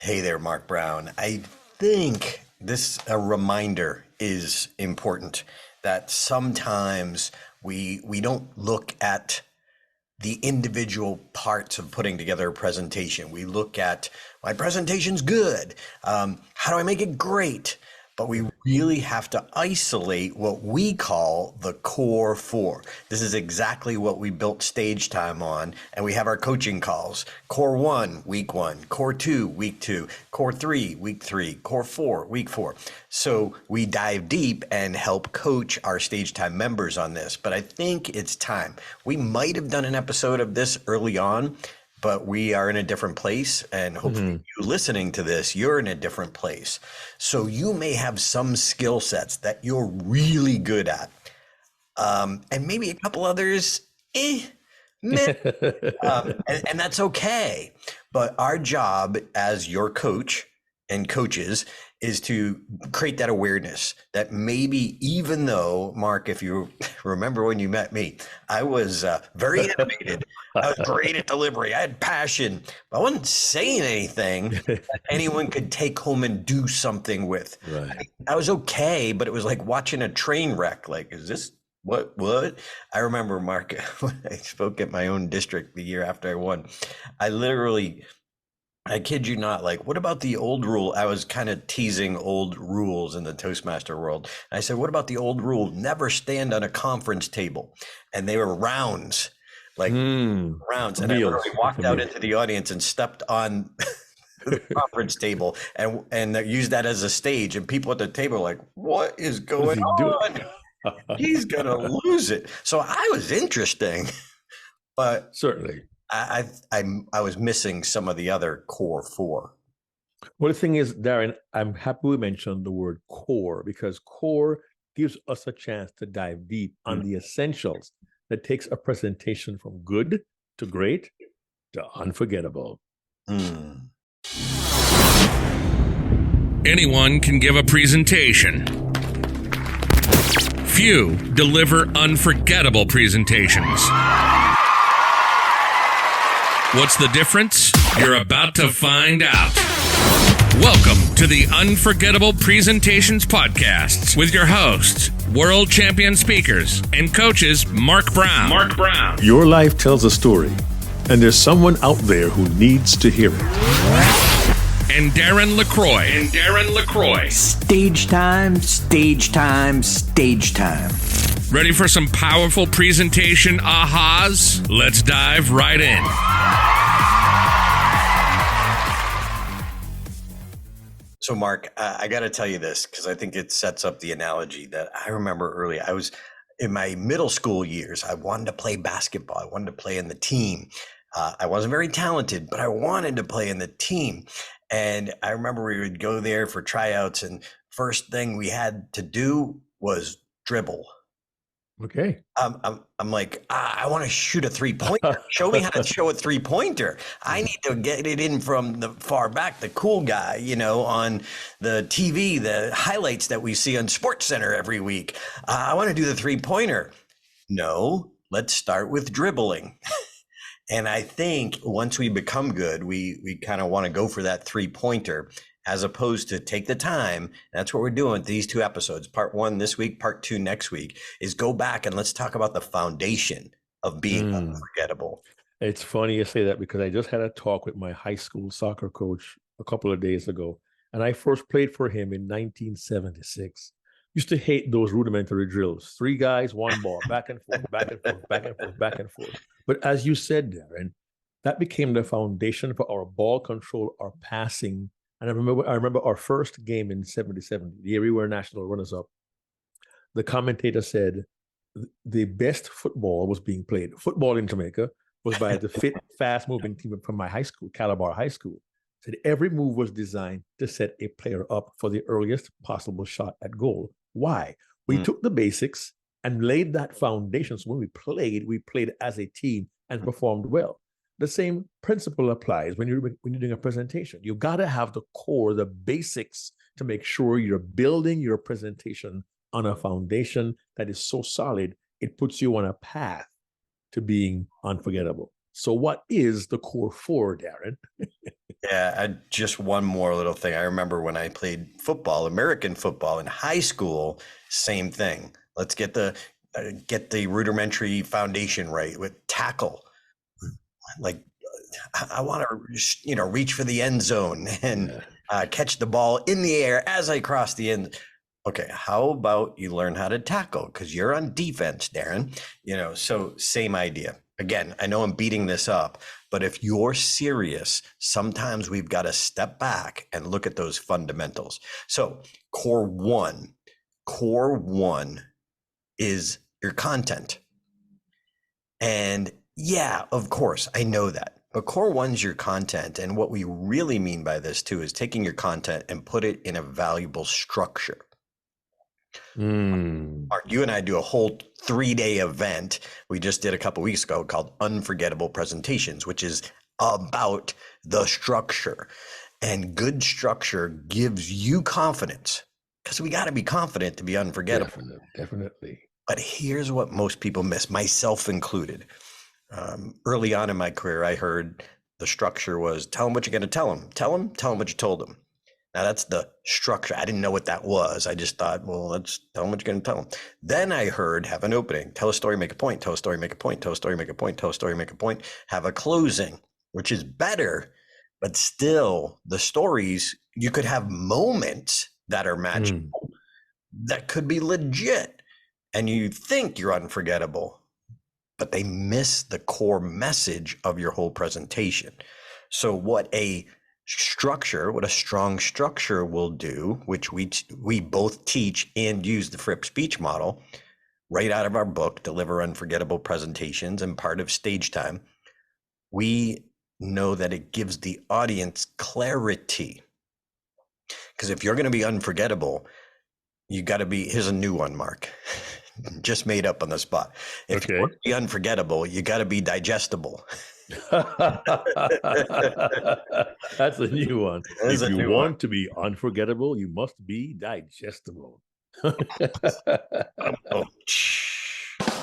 Hey there, Mark Brown. I think this a reminder is important that sometimes we don't look at the individual parts of putting together a presentation. We look at my presentation's good. How do I make it great? But we really have to isolate what we call the core four. This is exactly what we built Stage Time on, and we have our coaching calls. Core one, week one. Core two, week two. Core three, week three. Core four, week four. So we dive deep and help coach our Stage Time members on this. But I think it's time. We might have done an episode of this early on, but we are in a different place, and hopefully you listening to this, you're in a different place. So you may have some skill sets that you're really good at, and maybe a couple others, meh. And that's okay. But our job as your coach and coaches is to create that awareness that maybe, even though, Mark, if you remember when you met me, I was very animated. I was great at delivery. I had passion, but I wasn't saying anything that anyone could take home and do something with. Right. I was okay, but it was like watching a train wreck. Like, is this what? I remember, Mark, when I spoke at my own district the year after I won, I kid you not, like, what about the old rule? I was kind of teasing old rules in the Toastmaster world. And I said, what about the old rule? Never stand on a conference table. And they were rounds, like rounds. And I literally walked out into the audience and stepped on the conference table and used that as a stage. And people at the table were like, what is going on? He's going to lose it. So I was interesting, but certainly. I was missing some of the other core four. Well, the thing is, Darren, I'm happy we mentioned the word core, because core gives us a chance to dive deep on the essentials that takes a presentation from good to great to unforgettable. Anyone can give a presentation. Few deliver unforgettable presentations. What's the difference? You're about to find out. Welcome to the Unforgettable Presentations Podcasts with your hosts, world champion speakers and coaches Mark Brown. Your life tells a story, and there's someone out there who needs to hear it. And Darren LaCroix. Stage time, stage time, stage time. Ready for some powerful presentation ahas? Let's dive right in. So, Mark, I got to tell you this because I think it sets up the analogy that I remember early. I was in my middle school years. I wanted to play basketball. I wanted to play in the team. I wasn't very talented, but I wanted to play in the team. And I remember we would go there for tryouts, and first thing we had to do was dribble. Okay. I'm like, I want to shoot a 3-pointer. Show me how to show a 3-pointer. I need to get it in from the far back, the cool guy, on the TV, the highlights that we see on SportsCenter every week. I want to do the 3-pointer. No, let's start with dribbling. And I think once we become good, we kind of want to go for that 3-pointer, as opposed to take the time. That's what we're doing with these two episodes. Part 1 this week, part 2 next week, is go back and let's talk about the foundation of being unforgettable. It's funny you say that, because I just had a talk with my high school soccer coach a couple of days ago, and I first played for him in 1976. Used to hate those rudimentary drills. 3 guys, 1 ball, back and forth, back and forth, back and forth, back and forth. But as you said, Darren, that became the foundation for our ball control, our passing. And I remember our first game in 77, the year we were national runners-up. The commentator said the best football was being played. Football in Jamaica was by the fit, fast-moving team from my high school, Calabar High School. Said every move was designed to set a player up for the earliest possible shot at goal. Why? We took the basics and laid that foundation. So when we played as a team and performed well. The same principle applies when you're doing a presentation. You got to have the core, the basics, to make sure you're building your presentation on a foundation that is so solid, it puts you on a path to being unforgettable. So what is the core four, Darren? Yeah, just one more little thing. I remember when I played football, American football in high school, same thing. Let's get the rudimentary foundation right with tackle. Like I want to, reach for the end zone and Yeah. catch the ball in the air as I cross the end. Okay, how about you learn how to tackle? Because you're on defense, Darren. So same idea. Again, I know I'm beating this up, but if you're serious, sometimes we've got to step back and look at those fundamentals. So core one is your content. And yeah, of course, I know that. But core one's your content. And what we really mean by this too is taking your content and put it in a valuable structure. Mark, you and I do a whole 3-day event we just did a couple weeks ago called Unforgettable Presentations, which is about the structure. And good structure gives you confidence, because we got to be confident to be unforgettable. Definitely. But here's what most people miss, myself included. Early on in my career, I heard the structure was tell them what you're going to tell them. Tell them what you told them. Now that's the structure. I didn't know what that was. I just thought, well, let's tell them what you're going to tell them. Then I heard have an opening, tell a story, make a point, tell a story, make a point, tell a story, make a point, tell a story, make a point, have a closing, which is better, but still the stories, you could have moments that are magical, that could be legit. And you think you're unforgettable, but they miss the core message of your whole presentation. So what a strong structure will do, which we both teach and use the Fripp speech model right out of our book, Deliver Unforgettable Presentations, and part of Stage Time, we know that it gives the audience clarity. Because if you're going to be unforgettable, you got to be, here's a new one, Mark. Just made up on the spot. If you want to be unforgettable, you got to be digestible. That's a new one. If you want to be unforgettable, you must be digestible. Yeah,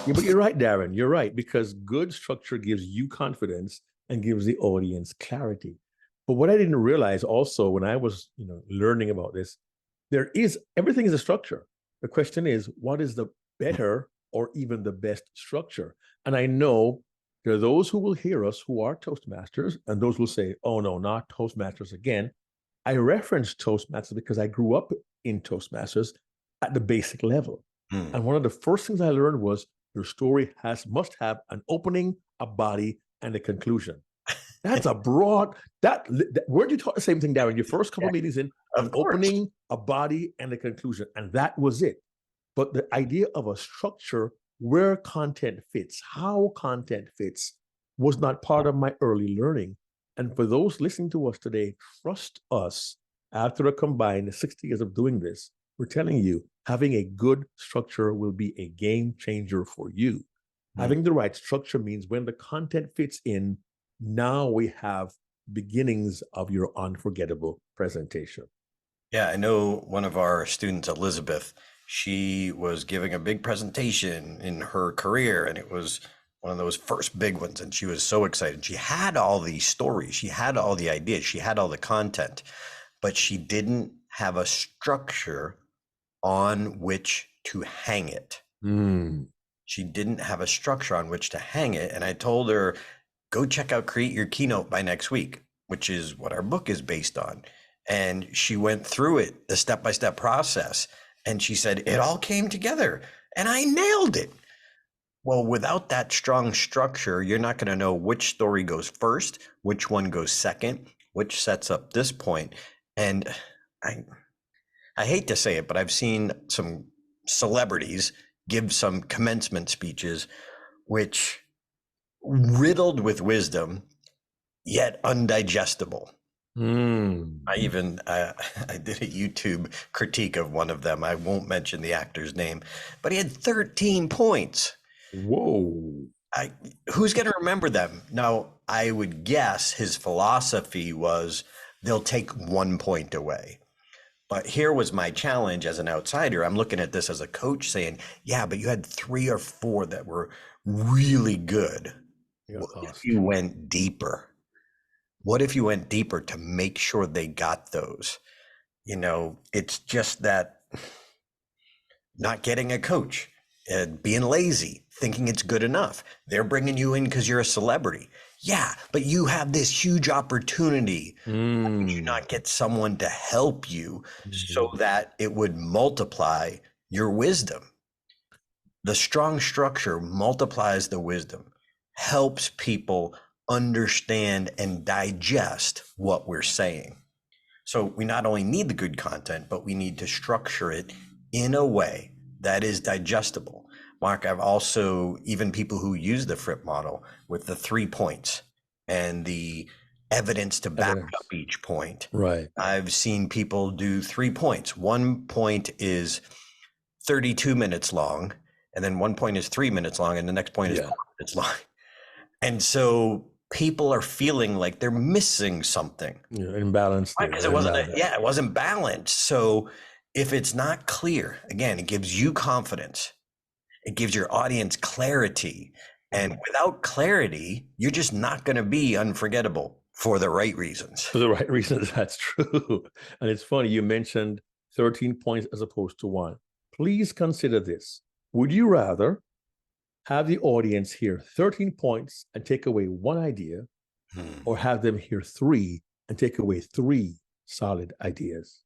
but you're right, Darren. You're right, because good structure gives you confidence and gives the audience clarity. But what I didn't realize also when I was, learning about this, everything is a structure. The question is, what is the better or even the best structure? And I know there are those who will hear us who are Toastmasters, and those will say, oh no, not Toastmasters again. I reference Toastmasters because I grew up in Toastmasters at the basic level. And one of the first things I learned was your story must have an opening, a body, and a conclusion. That's a broad, where'd you taught the same thing, Darren? Your first couple of meetings in an opening, a body, and a conclusion. And that was it. But the idea of a structure where content fits, how content fits, was not part of my early learning. And for those listening to us today, trust us, after a combined 60 years of doing this, we're telling you, having a good structure will be a game changer for you. Having the right structure means when the content fits in, now we have beginnings of your unforgettable presentation. Yeah, I know one of our students, Elizabeth, she was giving a big presentation in her career, and it was one of those first big ones, and she was so excited. She had all these stories, she had all the ideas, she had all the content, but she didn't have a structure on which to hang it. She didn't have a structure on which to hang it. And I told her, go check out Create Your Keynote by next week, which is what our book is based on. And she went through it, the step-by-step process. And she said, it all came together and I nailed it. Well, without that strong structure, you're not going to know which story goes first, which one goes second, which sets up this point. And I hate to say it, but I've seen some celebrities give some commencement speeches, which riddled with wisdom, yet undigestible. I did a YouTube critique of one of them. I won't mention the actor's name, but he had 13 points. Whoa. Who's going to remember them? Now, I would guess his philosophy was they'll take 1 point away. But here was my challenge as an outsider. I'm looking at this as a coach saying, yeah, but you had 3 or 4 that were really good. You went deeper. What if you went deeper to make sure they got those? It's just that not getting a coach, being lazy, thinking it's good enough. They're bringing you in because you're a celebrity. Yeah, but you have this huge opportunity. Why would you not get someone to help you so that it would multiply your wisdom? The strong structure multiplies the wisdom, helps people understand and digest what we're saying. So we not only need the good content, but we need to structure it in a way that is digestible. Mark, I've also, even people who use the FRIP model with the 3 points and the evidence to back up each point. Right. I've seen people do 3 points. 1 point is 32 minutes long, and then 1 point is 3 minutes long, and the next point is 4 minutes long. And so people are feeling like they're missing something. Imbalanced. Right, because it wasn't balanced. So if it's not clear, again, it gives you confidence. It gives your audience clarity. And without clarity, you're just not going to be unforgettable for the right reasons. For the right reasons, that's true. And it's funny, you mentioned 13 points as opposed to 1. Please consider this. Would you rather have the audience hear 13 points and take away 1 idea, or have them hear 3 and take away 3 solid ideas?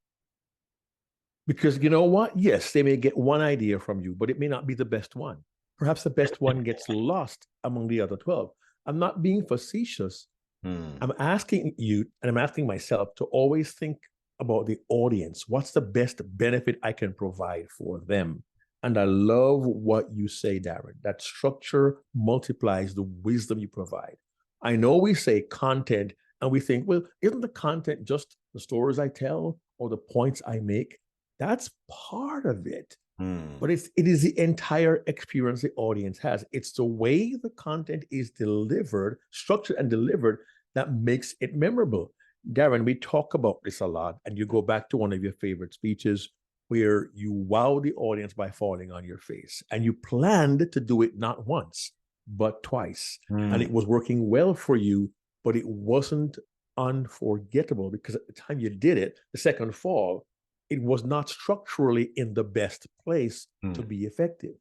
Because you know what? Yes, they may get 1 idea from you, but it may not be the best one. Perhaps the best one gets lost among the other 12. I'm not being facetious. I'm asking you, and I'm asking myself, to always think about the audience. What's the best benefit I can provide for them? And I love what you say, Darren, that structure multiplies the wisdom you provide. I know we say content and we think, well, isn't the content just the stories I tell or the points I make? That's part of it. But it is the entire experience the audience has. It's the way the content is delivered, structured and delivered, that makes it memorable. Darren, we talk about this a lot, and you go back to one of your favorite speeches where you wow the audience by falling on your face. And you planned to do it not once, but twice. And it was working well for you, but it wasn't unforgettable because at the time you did it, the second fall, it was not structurally in the best place to be effective.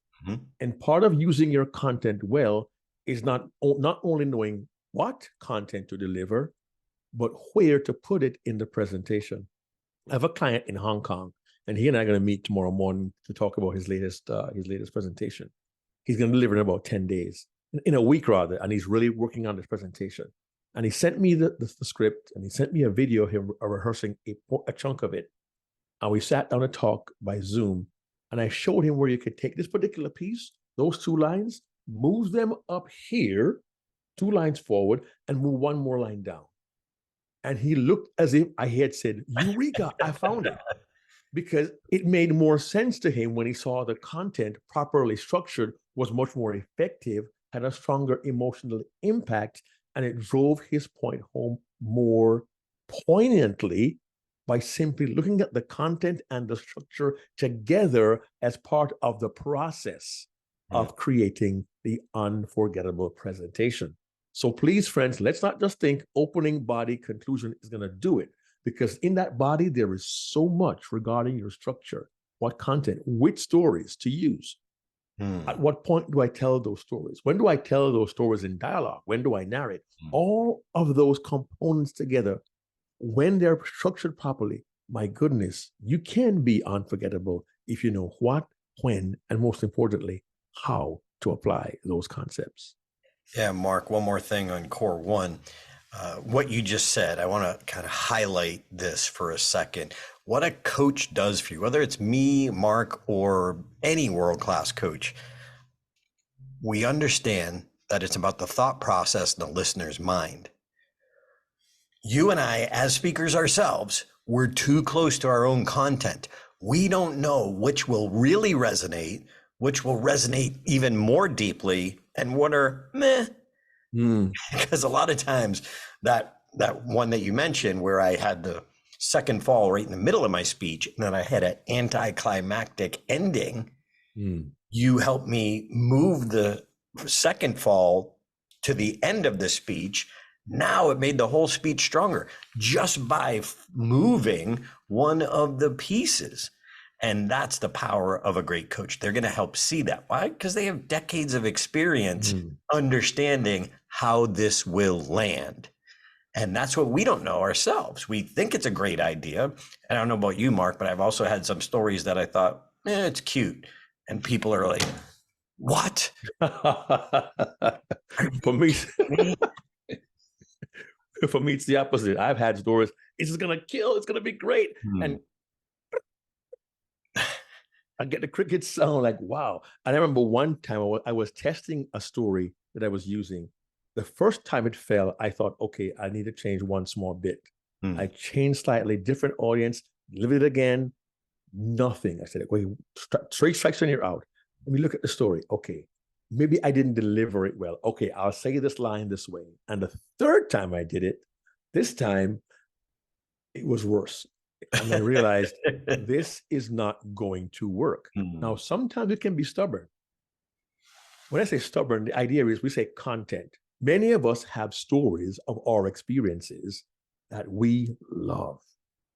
And part of using your content well is not only knowing what content to deliver, but where to put it in the presentation. I have a client in Hong Kong, and he and I are going to meet tomorrow morning to talk about his latest presentation. He's going to deliver in about 10 days, in a week rather, and he's really working on this presentation. And he sent me the script, and he sent me a video of him rehearsing a chunk of it. And we sat down to talk by Zoom, and I showed him where you could take this particular piece, those 2 lines, move them up here, 2 lines forward, and move 1 more line down. And he looked as if I had said, Eureka, I found it. Because it made more sense to him when he saw the content properly structured was much more effective, had a stronger emotional impact, and it drove his point home more poignantly by simply looking at the content and the structure together as part of the process of creating the unforgettable presentation. So please, friends, let's not just think opening body conclusion is going to do it, because in that body, there is so much regarding your structure, what content, which stories to use. At what point do I tell those stories? When do I tell those stories in dialogue? When do I narrate? All of those components together, when they're structured properly, my goodness, you can be unforgettable if you know what, when, and most importantly, how to apply those concepts. Yeah, Mark, one more thing on core 1. What you just said, I want to kind of highlight this for a second. What a coach does for you, whether it's me, Mark, or any world-class coach, we understand that it's about the thought process in the listener's mind. You and I, as speakers ourselves, we're too close to our own content. We don't know which will really resonate, which will resonate even more deeply, and what are meh. Because a lot of times that one that you mentioned where I had the second fall right in the middle of my speech, and then I had an anticlimactic ending, you helped me move the second fall to the end of the speech Now it made the whole speech stronger just by moving one of the pieces. And that's the power of a great coach. They're going to help see that. Why? Because they have decades of experience understanding how this will land. And that's what we don't know ourselves. We think it's a great idea. And I don't know about you, Mark, but I've also had some stories that I thought, it's cute. And people are like, what? For me, for me, it's the opposite. I've had stories. It's just gonna kill. It's gonna be great, and I get the cricket sound like wow. And I remember one time I was testing a story that I was using. The first time it fell, I thought, okay, I need to change one small bit. I changed slightly, different audience, live it again. Nothing. I said, wait, 3 strikes and you're out. Let me look at the story. Okay, maybe I didn't deliver it well. Okay, I'll say this line this way. And the third time I did it, this time it was worse. And I realized this is not going to work. Now, sometimes it can be stubborn. When I say stubborn, the idea is we say content. Many of us have stories of our experiences that we love.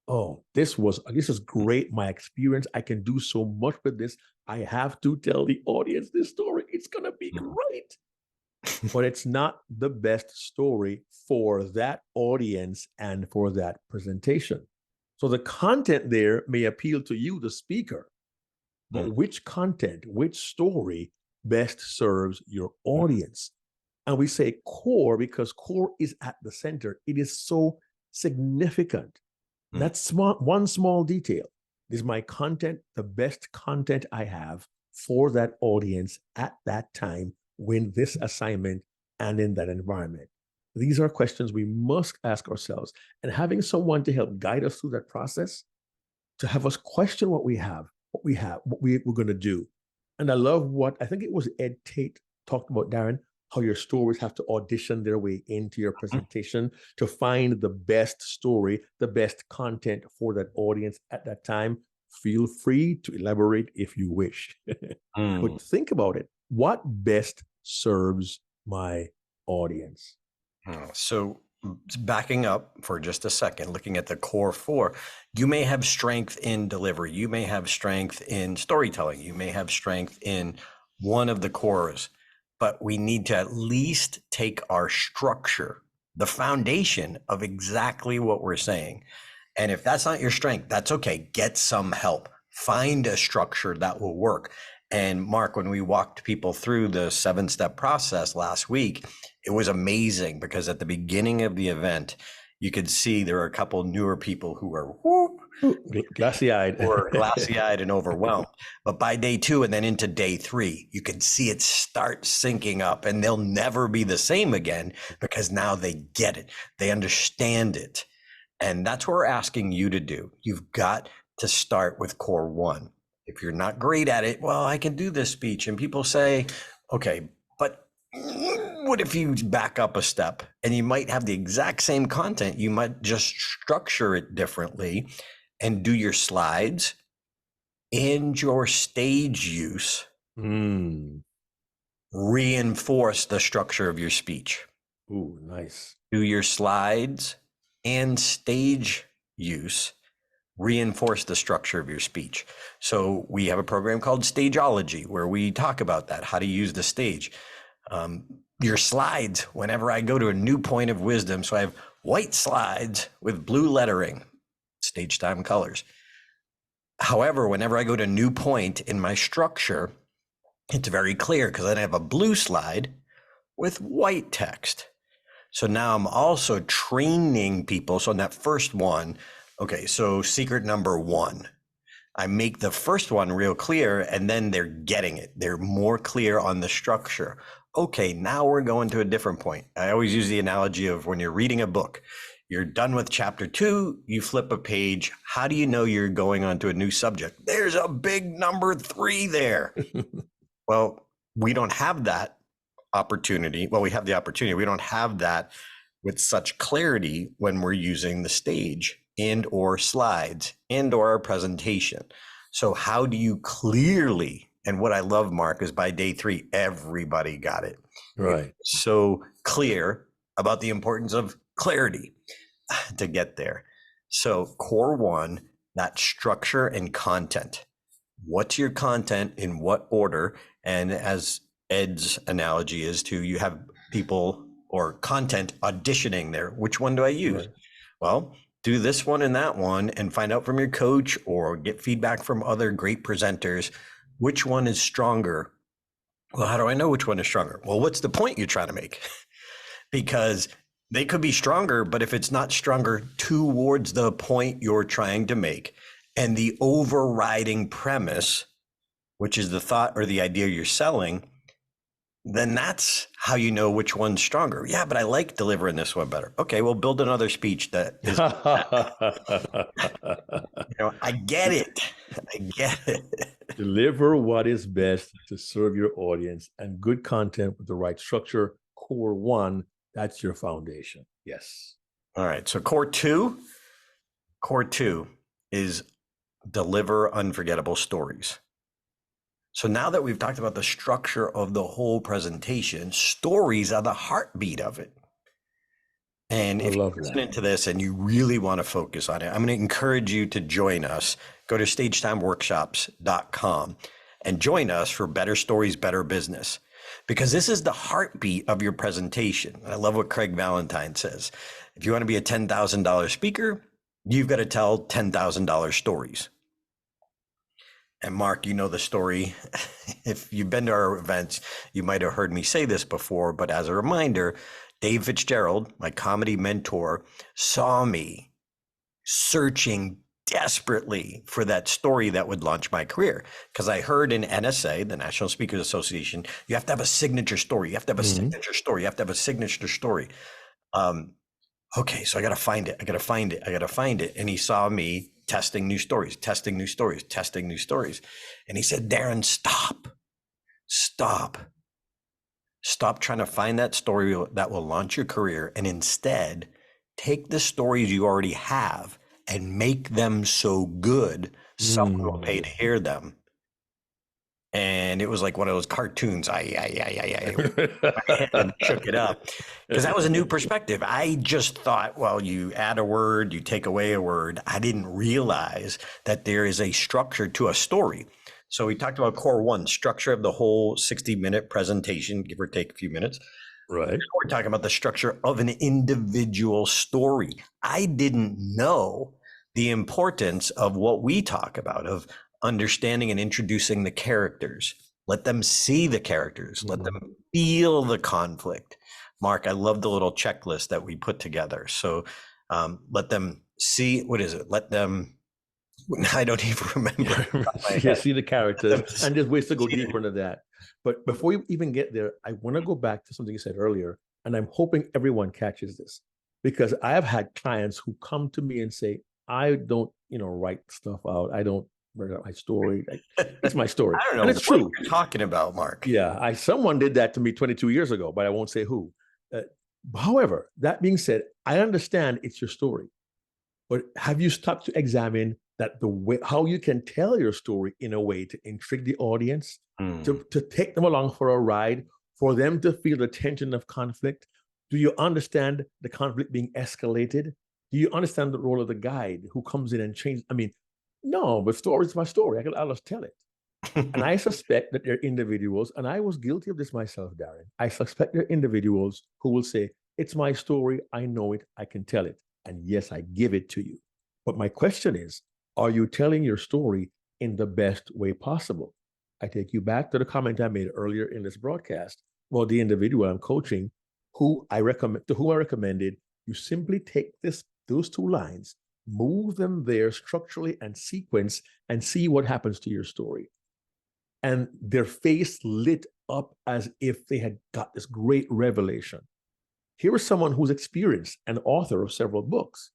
Oh, this is great. My experience, I can do so much with this. I have to tell the audience this story. It's going to be great. But it's not the best story for that audience and for that presentation. So the content there may appeal to you, the speaker, but which content, which story best serves your audience? And we say core because core is at the center. It is so significant. That's one small detail. Is my content the best content I have for that audience at that time when this assignment and in that environment? These are questions we must ask ourselves. And having someone to help guide us through that process, to have us question what we have, what we're going to do. And I love what I think it was Ed Tate talked about, Darren, how your stories have to audition their way into your presentation to find the best story, the best content for that audience at that time. Feel free to elaborate if you wish. But think about it. What best serves my audience? So backing up for just a second, looking at the core 4, you may have strength in delivery. You may have strength in storytelling. You may have strength in one of the cores. But we need to at least take our structure, the foundation of exactly what we're saying. And if that's not your strength, that's okay. Get some help. Find a structure that will work. And Mark, when we walked people through the 7-step process last week, it was amazing because at the beginning of the event, you could see there were a couple newer people who were glassy-eyed and overwhelmed. But by day 2 and then into day 3, you could see it start syncing up, and they'll never be the same again because now they get it. They understand it. And that's what we're asking you to do. You've got to start with core 1. If you're not great at it, well, I can do this speech. And people say, okay, but what if you back up a step and you might have the exact same content? You might just structure it differently and do your slides and your stage use reinforce the structure of your speech. Ooh, nice. Do your slides and stage use reinforce the structure of your speech. So we have a program called Stageology where we talk about that, how to use the stage. Your slides, whenever I go to a new point of wisdom, so I have white slides with blue lettering, stage time colors. However, whenever I go to a new point in my structure, it's very clear because then I have a blue slide with white text. So now I'm also training people. So in that first one, okay, so secret number 1, I make the first one real clear and then they're getting it. They're more clear on the structure. Okay, now we're going to a different point. I always use the analogy of when you're reading a book, you're done with chapter 2, you flip a page. How do you know you're going on to a new subject? There's a big number 3 there. Well, we don't have that opportunity. Well, we have the opportunity. We don't have that with such clarity when we're using the stage and or slides and or our presentation. So how do you clearly, and what I love, Mark, is by day 3, everybody got it. Right. So clear about the importance of clarity to get there. So core one, that structure and content. What's your content in what order? And as Ed's analogy is to, you have people or content auditioning there. Which one do I use? Right. Well, do this one and that one and find out from your coach or get feedback from other great presenters. Which one is stronger? Well, how do I know which one is stronger? Well, what's the point you're trying to make? Because they could be stronger, but if it's not stronger towards the point you're trying to make and the overriding premise, which is the thought or the idea you're selling, then that's how you know which one's stronger. Yeah, but I like delivering this one better. Okay, well, build another speech that is, I get it. I get it. Deliver what is best to serve your audience, and good content with the right structure. Core one, that's your foundation. Yes. All right. So core two is deliver unforgettable stories. So now that we've talked about the structure of the whole presentation, stories are the heartbeat of it. And if you're listening to this and you really want to focus on it, I'm going to encourage you to join us. Go to stagetimeworkshops.com and join us for Better Stories, Better Business, because this is the heartbeat of your presentation. I love what Craig Valentine says. If you want to be a $10,000 speaker, you've got to tell $10,000 stories. And Mark, you know the story. If you've been to our events, you might have heard me say this before, but as a reminder, Dave Fitzgerald, my comedy mentor, saw me searching desperately for that story that would launch my career. Because I heard in NSA, the National Speakers Association, you have to have a signature story. You have to have a signature story. You have to have a signature story. Okay, so I got to find it. I got to find it. And he saw me testing new stories. And he said, Darren, stop trying to find that story that will launch your career, and instead take the stories you already have and make them so good someone will pay to hear them. And it was like one of those cartoons. I shook it up because that was a new perspective. I just thought, well, you add a word, you take away a word. I didn't realize that there is a structure to a story. So we talked about core one, structure of the whole 60-minute presentation, give or take a few minutes. Right. Now we're talking about the structure of an individual story. I didn't know the importance of what we talk about, of understanding and introducing the characters. Let them see the characters. Let them feel the conflict. Mark, I love the little checklist that we put together. So let them see, what is it? Let them, I don't even remember. Yeah, see the characters, and there's ways to go deeper into that. But before you even get there, I want to go back to something you said earlier, and I'm hoping everyone catches this, because I have had clients who come to me and say, I don't, write stuff out. I don't write out my story. It's my story. I don't know and it's what true. you're talking about, Mark. Yeah, someone did that to me 22 years ago, but I won't say who. However, that being said, I understand it's your story, but have you stopped to examine that the way how you can tell your story in a way to intrigue the audience, to take them along for a ride, for them to feel the tension of conflict? Do you understand the conflict being escalated? Do you understand the role of the guide who comes in and changes? I mean, no, but story is my story. I'll just tell it. And I suspect that there are individuals, and I was guilty of this myself, Darren. I suspect there are individuals who will say, it's my story. I know it. I can tell it. And yes, I give it to you. But my question is, are you telling your story in the best way possible? I take you back to the comment I made earlier in this broadcast. Well, the individual I'm coaching, who I recommended, you simply take those two lines, move them there structurally and sequence, and see what happens to your story. And their face lit up as if they had got this great revelation. Here is someone who's experienced, an author of several books,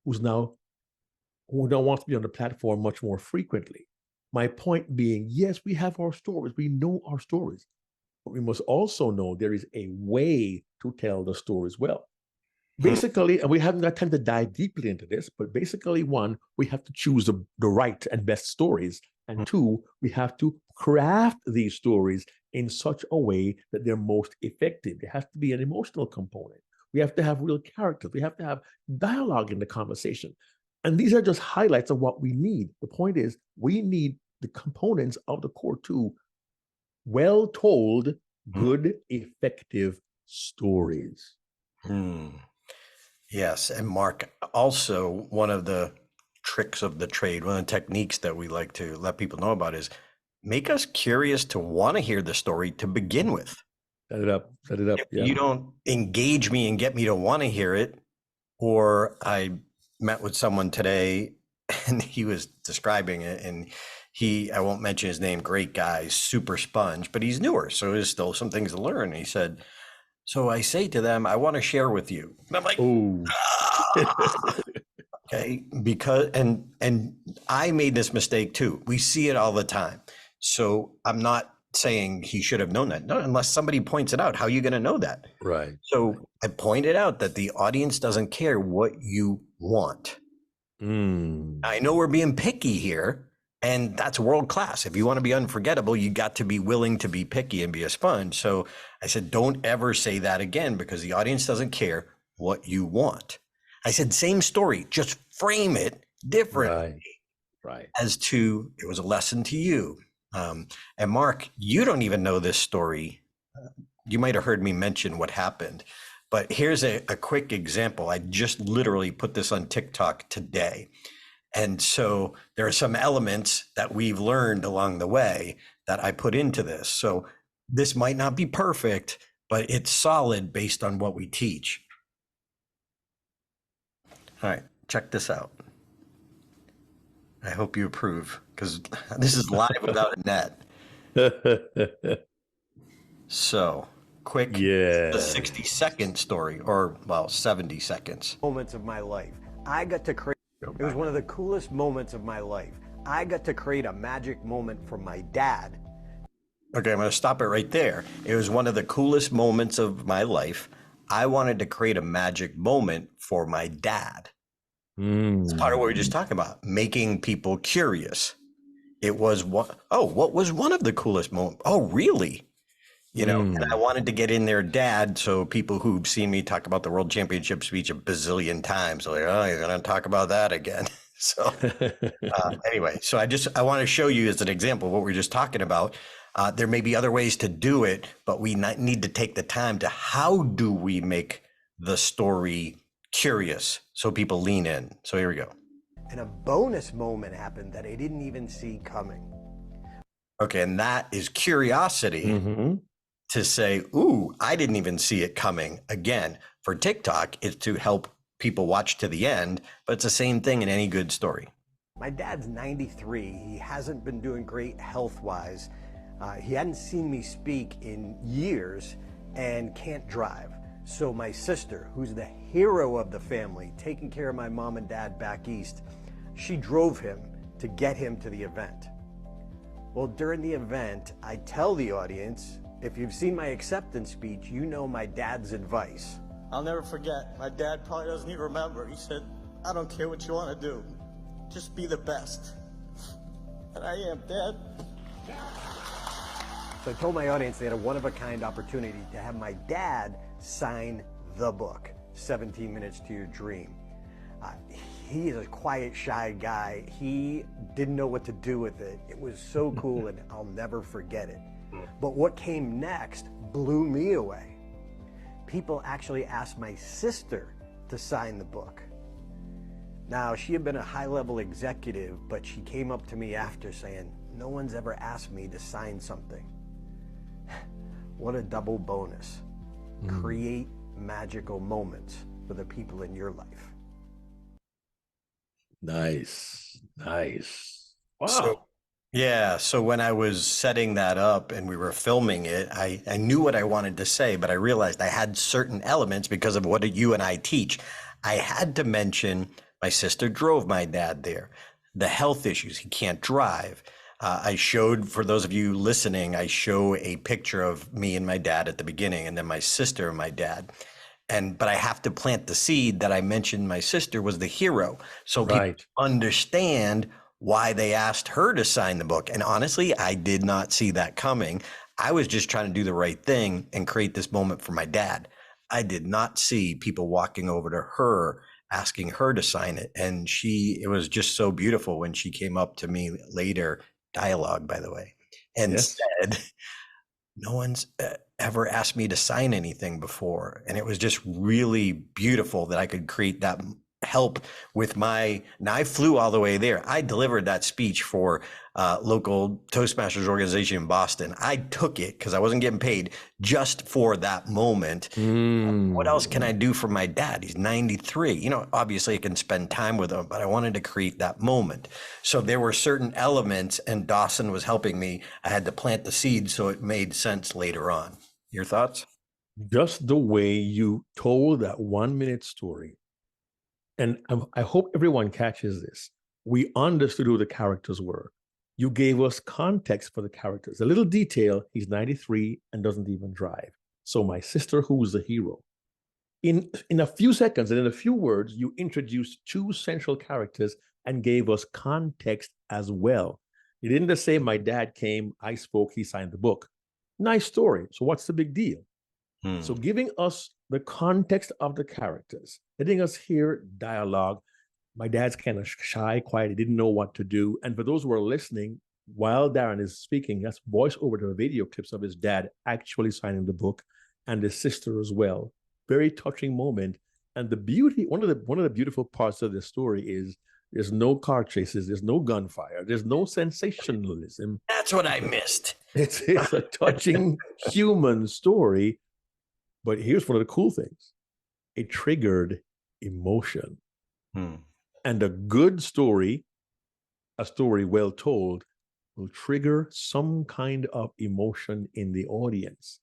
who now wants to be on the platform much more frequently. My point being, yes, we have our stories. We know our stories. But we must also know there is a way to tell the stories well. Basically, and we haven't got time to dive deeply into this, but basically, one, we have to choose the right and best stories. And two, we have to craft these stories in such a way that they're most effective. There has to be an emotional component. We have to have real characters. We have to have dialogue in the conversation. And these are just highlights of what we need. The point is, we need the components of the core two well told, good, effective stories. Yes. And Mark, also one of the tricks of the trade, one of the techniques that we like to let people know about is make us curious to want to hear the story to begin with. Set it up. If you don't engage me and get me to want to hear it, or I met with someone today and he was describing it, and I won't mention his name, great guy, super sponge, but he's newer. So there's still some things to learn. And he said, so I say to them, I want to share with you. And I'm like, okay, because, and I made this mistake too. We see it all the time. So I'm not saying he should have known that. No, unless somebody points it out. How are you going to know that? Right. So I pointed out that the audience doesn't care what you want. I know we're being picky here, and that's world class. If you want to be unforgettable, you got to be willing to be picky and be a sponge. So I said, don't ever say that again, because the audience doesn't care what you want. I said, same story, just frame it differently. Right. As to, it was a lesson to you. And Mark, you don't even know this story. You might have heard me mention what happened, but here's a quick example. I just literally put this on TikTok today. And so there are some elements that we've learned along the way that I put into this. So this might not be perfect, but it's solid based on what we teach. All right, check this out. I hope you approve, because this is live without a net. So quick, the 60-second story, or well, 70 seconds. Moments of my life. I got to create, it was one of the coolest moments of my life. I got to create a magic moment for my dad. Okay, I'm going to stop it right there. It was one of the coolest moments of my life. I wanted to create a magic moment for my dad. It's part of what we were just talking about, making people curious. It was what was one of the coolest moments? Oh, really? You know, and I wanted to get in their dad, so people who've seen me talk about the World Championship speech a bazillion times are like, oh, you're going to talk about that again. So anyway, so I want to show you as an example what we're just talking about. There may be other ways to do it, but we need to take the time to how do we make the story curious so people lean in. So here we go. And a bonus moment happened that I didn't even see coming. Okay, and that is curiosity to say, ooh, I didn't even see it coming. Again, for TikTok, it's to help people watch to the end, but it's the same thing in any good story. My dad's 93. He hasn't been doing great health-wise. He hadn't seen me speak in years and can't drive. So my sister, who's the hero of the family, taking care of my mom and dad back east, she drove him to get him to the event. Well, during the event, I tell the audience, if you've seen my acceptance speech, you know my dad's advice. I'll never forget. My dad probably doesn't even remember. He said, I don't care what you want to do. Just be the best. And I am, Dad. So I told my audience they had a one-of-a-kind opportunity to have my dad sign the book, 17 Minutes to Your Dream. He is a quiet, shy guy. He didn't know what to do with it. It was so cool, and I'll never forget it. But what came next blew me away. People actually asked my sister to sign the book. Now, she had been a high-level executive, but she came up to me after saying, no one's ever asked me to sign something. What a double bonus. Create magical moments for the people in your life. Nice. Wow. So when I was setting that up and we were filming it, I knew what I wanted to say, but I realized I had certain elements because of what you and I teach. I had to mention my sister drove my dad there, the health issues, he can't drive. I showed, for those of you listening, I show a picture of me and my dad at the beginning, and then my sister and my dad. But I have to plant the seed that I mentioned my sister was the hero. So people understand why they asked her to sign the book. And honestly, I did not see that coming. I was just trying to do the right thing and create this moment for my dad. I did not see people walking over to her asking her to sign it. And it was just so beautiful when she came up to me later, dialogue, by the way, and Yes. said, no one's ever asked me to sign anything before. And it was just really beautiful that I could create that help with now I flew all the way there. I delivered that speech for local Toastmasters organization in Boston. I took it because I wasn't getting paid just for that moment. What else can I do for my dad? He's 93. Obviously I can spend time with him, but I wanted to create that moment. So there were certain elements, and Dawson was helping me. I had to plant the seed so it made sense later on. Your thoughts? Just the way you told that 1 minute story. And I hope everyone catches this. We understood who the characters were. You gave us context for the characters. A little detail, he's 93 and doesn't even drive. So my sister, who's the hero. In a few seconds and in a few words, you introduced two central characters and gave us context as well. You didn't just say, my dad came, I spoke, he signed the book. Nice story. So what's the big deal? So giving us the context of the characters, letting us hear dialogue. My dad's kind of shy, quiet. He didn't know what to do. And for those who are listening, while Darren is speaking, that's voice over to video clips of his dad actually signing the book, and his sister as well. Very touching moment. And the beauty, one of the beautiful parts of this story is there's no car chases, there's no gunfire, there's no sensationalism. That's what I missed. It's a touching human story. But here's one of the cool things. It triggered emotion. And a good story, a story well told, will trigger some kind of emotion in the audience.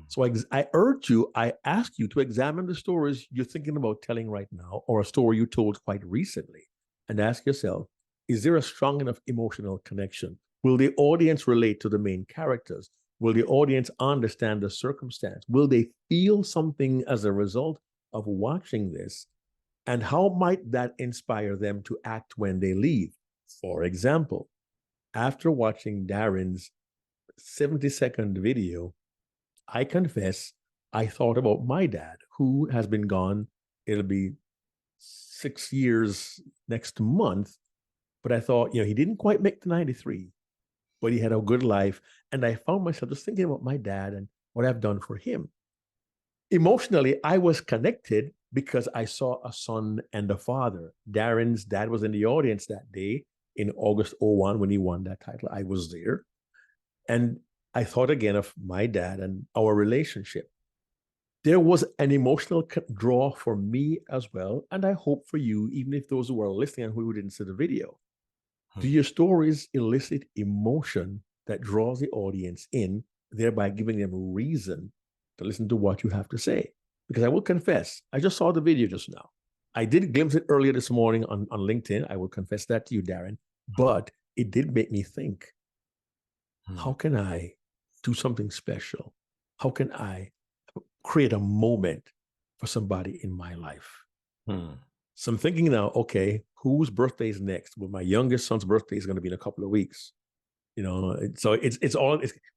So I urge you, I ask you to examine the stories you're thinking about telling right now, or a story you told quite recently, and ask yourself, is there a strong enough emotional connection? Will the audience relate to the main characters? Will the audience understand the circumstance? Will they feel something as a result of watching this? And how might that inspire them to act when they leave? For example, after watching Darren's 70-second video, I confess I thought about my dad, who has been gone. It'll be 6 years next month. But I thought, he didn't quite make the 93. But he had a good life. And I found myself just thinking about my dad and what I've done for him. Emotionally, I was connected because I saw a son and a father. Darren's dad was in the audience that day in August 01 when he won that title. I was there. And I thought again of my dad and our relationship. There was an emotional draw for me as well. And I hope for you, even if those who are listening and who didn't see the video. Do your stories elicit emotion that draws the audience in, thereby giving them a reason to listen to what you have to say? Because I will confess, I just saw the video just now. I did glimpse it earlier this morning on LinkedIn. I will confess that to you, Darren. But it did make me think, how can I do something special? How can I create a moment for somebody in my life? So I'm thinking now, okay, whose birthday is next? Well, my youngest son's birthday is going to be in a couple of weeks. So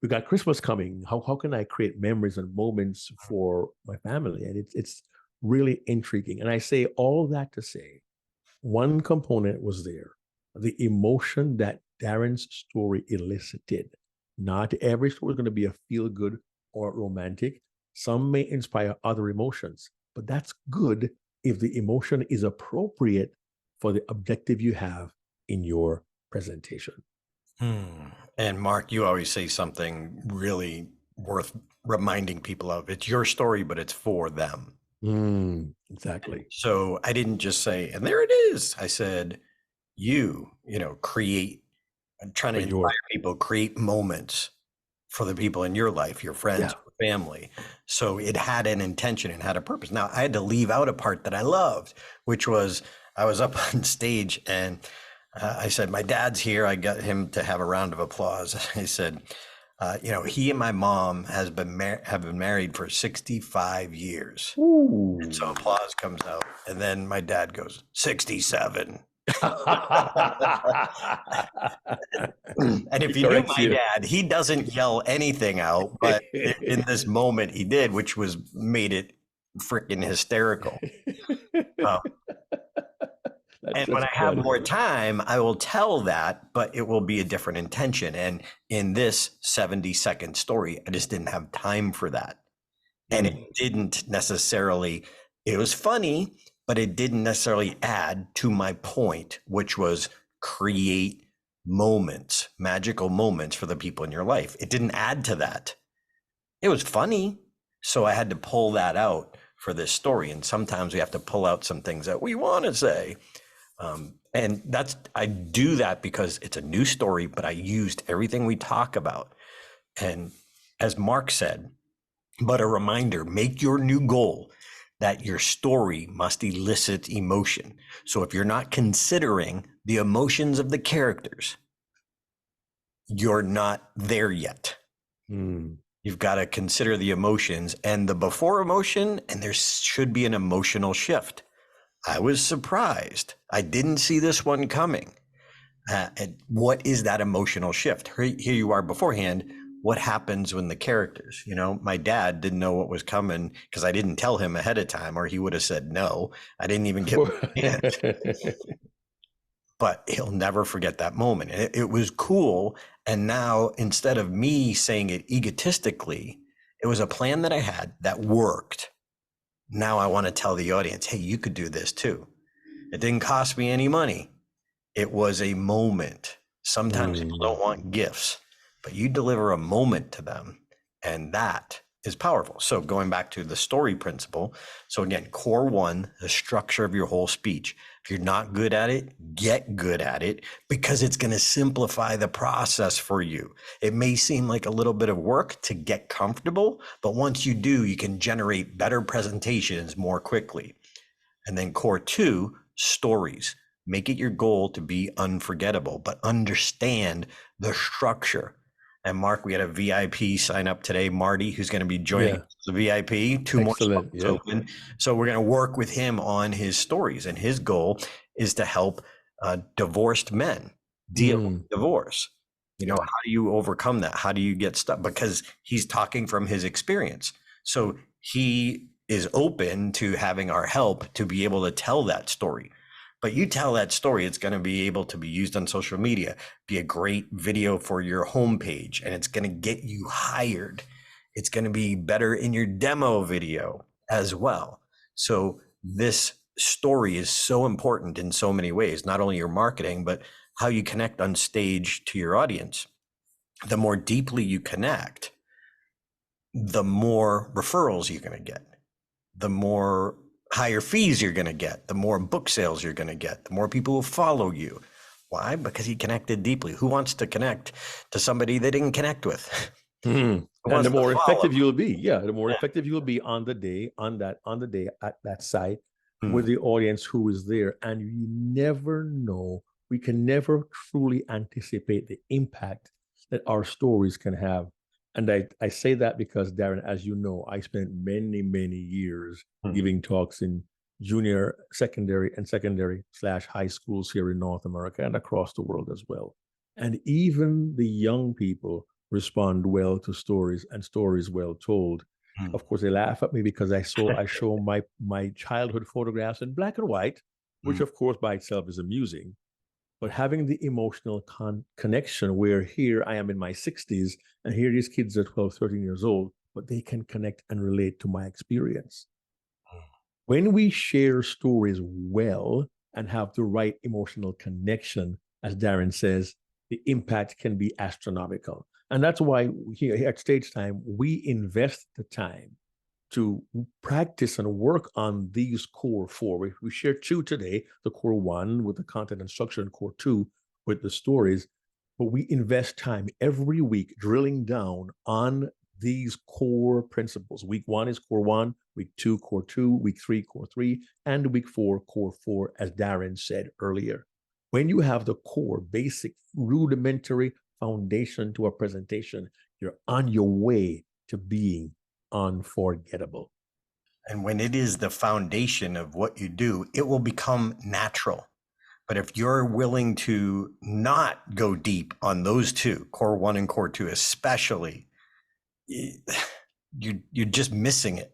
we got Christmas coming. How can I create memories and moments for my family? And it's really intriguing. And I say all that to say, one component was there, the emotion that Darren's story elicited. Not every story is going to be a feel-good or romantic. Some may inspire other emotions, but that's good if the emotion is appropriate for the objective you have in your presentation. And Mark, you always say something really worth reminding people of. It's your story, but it's for them. Exactly. So I didn't just say, and there it is. I said, create, I'm trying to inspire people, create moments for the people in your life, your friends, your family. So it had an intention and had a purpose. Now I had to leave out a part that I loved, which was I was up on stage and I said, my dad's here. I got him to have a round of applause. I said, he and my mom have been married for 65 years. Ooh. And so applause comes out. And then my dad goes, 67. And if you knew my dad, he doesn't yell anything out, but in this moment he did, which made it freaking hysterical. Uh, and when I have funny. more time, I will tell that, but it will be a different intention. And in this 70-second story, I just didn't have time for that. And it didn't necessarily, it was funny, but it didn't necessarily add to my point, which was create moments, magical moments for the people in your life. It didn't add to that. It was funny. So I had to pull that out for this story. And sometimes we have to pull out some things that we want to say. And I do that because it's a new story, but I used everything we talk about. And as Mark said, but a reminder, make your new goal that your story must elicit emotion. So if you're not considering the emotions of the characters, you're not there yet. You've got to consider the emotions and the before emotion, and there should be an emotional shift. I was surprised. I didn't see this one coming. And what is that emotional shift? Here you are beforehand. What happens when the characters, my dad didn't know what was coming because I didn't tell him ahead of time, or he would have said no. I didn't even get it. But he'll never forget that moment. And it was cool. And now, instead of me saying it egotistically, it was a plan that I had that worked. Now I want to tell the audience, hey, you could do this too. It didn't cost me any money. It was a moment. Sometimes people don't want gifts, but you deliver a moment to them, and that is powerful. So going back to the story principle. So again, core one, the structure of your whole speech. If you're not good at it, get good at it, because it's going to simplify the process for you. It may seem like a little bit of work to get comfortable, but once you do, you can generate better presentations more quickly. And then core two, stories. Make it your goal to be unforgettable, but understand the structure. And Mark, we had a VIP sign up today, Marty, who's going to be joining the VIP. Two more spots open. So we're going to work with him on his stories. And his goal is to help divorced men deal with divorce. How do you overcome that? How do you get stuck? Because he's talking from his experience. So he is open to having our help to be able to tell that story. But you tell that story, it's going to be able to be used on social media, be a great video for your homepage, and it's going to get you hired. It's going to be better in your demo video as well. So this story is so important in so many ways, not only your marketing, but how you connect on stage to your audience. The more deeply you connect, the more referrals you're going to get, the more higher fees you're going to get, the more book sales you're going to get, the more people will follow you. Why? Because he connected deeply. Who wants to connect to somebody they didn't connect with? And the more effective you'll be. The more effective you'll be on the day at that site with the audience who is there. And you never know, we can never truly anticipate the impact that our stories can have. And I say that because, Darren, as you know, I spent many, many years giving talks in junior, secondary, and secondary/high schools here in North America and across the world as well. And even the young people respond well to stories, and stories well told. Of course, they laugh at me because I show my childhood photographs in black and white, which of course by itself is amusing. But having the emotional connection where here I am in my 60s and here these kids are 12, 13 years old, but they can connect and relate to my experience. When we share stories well and have the right emotional connection, as Darren says, the impact can be astronomical. And that's why here at Stage Time, we invest the time to practice and work on these core four. We share two today, the core one with the content and structure, and core two with the stories. But we invest time every week drilling down on these core principles. Week one is core one, week two, core two, week three, core three, and week four, core four, as Darren said earlier. When you have the core, basic, rudimentary foundation to a presentation, you're on your way to being unforgettable. And when it is the foundation of what you do, it will become natural. But if you're willing to not go deep on those two, core one and core two especially, you're just missing it.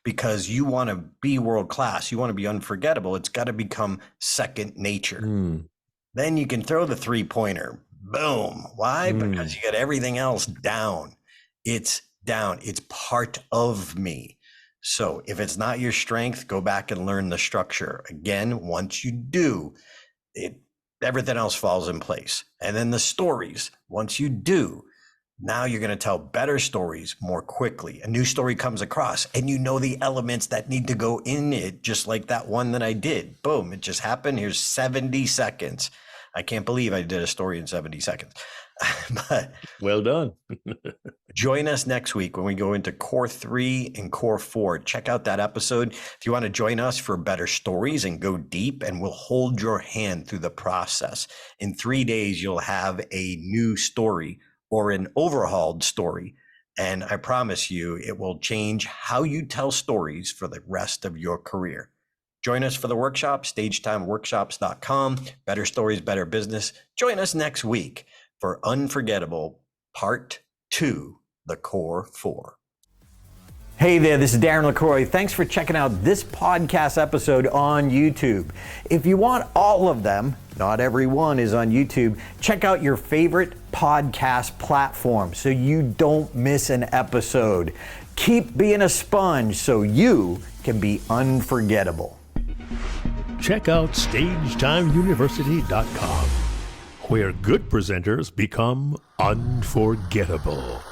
because you want to be world class. You want to be unforgettable. It's got to become second nature. Then you can throw the 3-pointer. Boom. Why? Because you got everything else down. It's down. It's part of me. So if it's not your strength, go back and learn the structure. Again, once you do, everything else falls in place. And then the stories, once you do, now you're going to tell better stories more quickly. A new story comes across and you know the elements that need to go in it, just like that one that I did. Boom, it just happened. Here's 70 seconds. I can't believe I did a story in 70 seconds. But well done. join us next week when we go into core 3 and core 4. Check out that episode. If you want to join us for better stories and go deep, and we'll hold your hand through the process. In 3 days, you'll have a new story or an overhauled story. And I promise you, it will change how you tell stories for the rest of your career. Join us for the workshop, stagetimeworkshops.com. Better stories, better business. Join us next week for Unforgettable Part 2, the Core 4. Hey there, this is Darren LaCroix. Thanks for checking out this podcast episode on YouTube. If you want all of them, not every one is on YouTube, check out your favorite podcast platform so you don't miss an episode. Keep being a sponge so you can be unforgettable. Check out StagetimeUniversity.com, where good presenters become unforgettable.